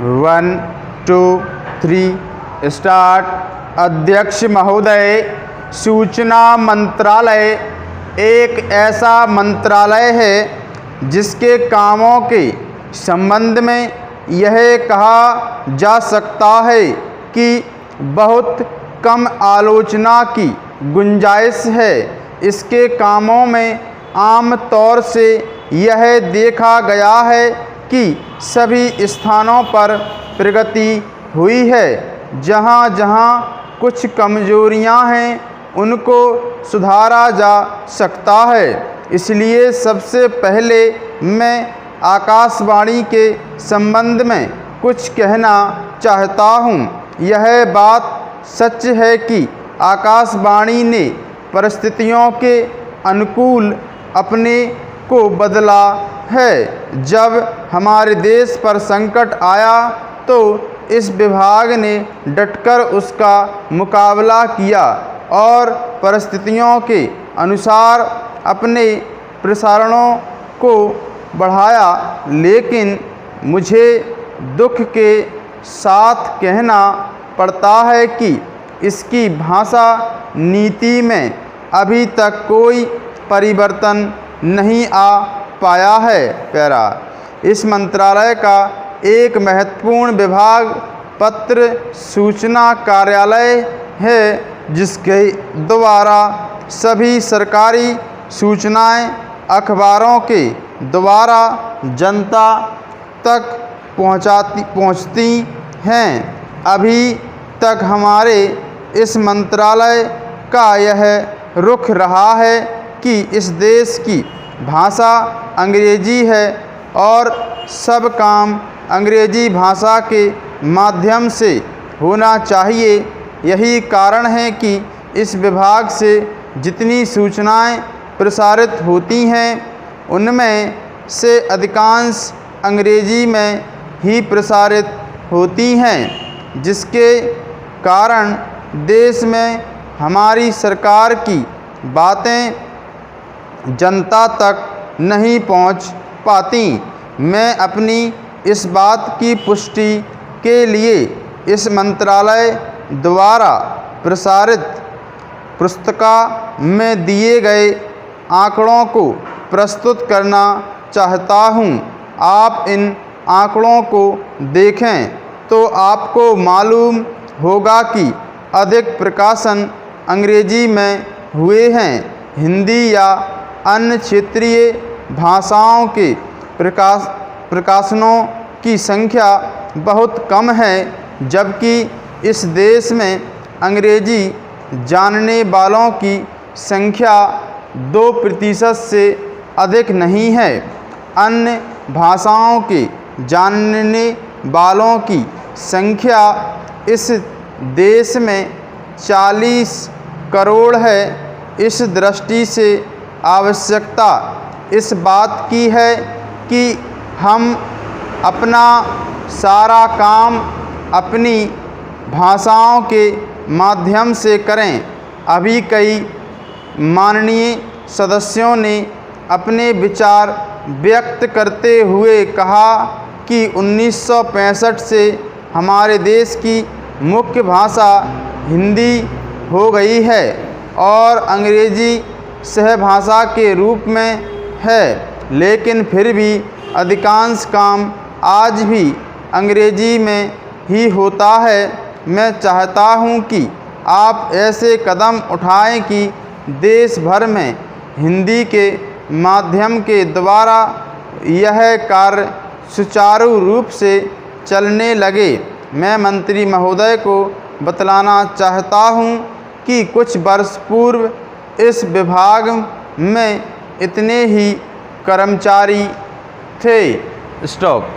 1 2 3 start. अध्यक्ष महोदय, सूचना मंत्रालय एक ऐसा मंत्रालय है जिसके कामों के संबंध में यह कहा जा सकता है कि बहुत कम आलोचना की गुंजाइश है। इसके कामों में आम तौर से यह देखा गया है कि सभी स्थानों पर प्रगति हुई है। जहाँ जहाँ कुछ कमजोरियाँ हैं उनको सुधारा जा सकता है। इसलिए सबसे पहले मैं आकाशवाणी के संबंध में कुछ कहना चाहता हूँ। यह बात सच है कि आकाशवाणी ने परिस्थितियों के अनुकूल अपने को बदला है। जब हमारे देश पर संकट आया तो इस विभाग ने डटकर उसका मुकाबला किया और परिस्थितियों के अनुसार अपने प्रसारणों को बढ़ाया। लेकिन मुझे दुख के साथ कहना पड़ता है कि इसकी भाषा नीति में अभी तक कोई परिवर्तन नहीं आ पाया है। पैरा, इस मंत्रालय का एक महत्वपूर्ण विभाग पत्र सूचना कार्यालय है, जिसके द्वारा सभी सरकारी सूचनाएं अखबारों के द्वारा जनता तक पहुंचती हैं। अभी तक हमारे इस मंत्रालय का यह रुख रहा है कि इस देश की भाषा अंग्रेजी है और सब काम अंग्रेजी भाषा के माध्यम से होना चाहिए। यही कारण है कि इस विभाग से जितनी सूचनाएं प्रसारित होती हैं उनमें से अधिकांश अंग्रेजी में ही प्रसारित होती हैं, जिसके कारण देश में हमारी सरकार की बातें जनता तक नहीं पहुंच पाती। मैं अपनी इस बात की पुष्टि के लिए इस मंत्रालय द्वारा प्रसारित पुस्तिका में दिए गए आंकड़ों को प्रस्तुत करना चाहता हूं। आप इन आंकड़ों को देखें तो आपको मालूम होगा कि अधिक प्रकाशन अंग्रेजी में हुए हैं। हिंदी या अन्य क्षेत्रीय भाषाओं के प्रकाशनों की संख्या बहुत कम है, जबकि इस देश में अंग्रेजी जानने वालों की संख्या 2% से अधिक नहीं है। अन्य भाषाओं के जानने वालों की संख्या इस देश में 40 करोड़ है। इस दृष्टि से आवश्यकता इस बात की है कि हम अपना सारा काम अपनी भाषाओं के माध्यम से करें। अभी कई माननीय सदस्यों ने अपने विचार व्यक्त करते हुए कहा कि 1965 से हमारे देश की मुख्य भाषा हिंदी हो गई है और अंग्रेजी सहभाषा के रूप में है, लेकिन फिर भी अधिकांश काम आज भी अंग्रेजी में ही होता है। मैं चाहता हूं कि आप ऐसे कदम उठाएं कि देश भर में हिंदी के माध्यम के द्वारा यह कार्य सुचारू रूप से चलने लगे। मैं मंत्री महोदय को बतलाना चाहता हूं कि कुछ वर्ष पूर्व इस विभाग में इतने ही कर्मचारी थे। स्टॉप।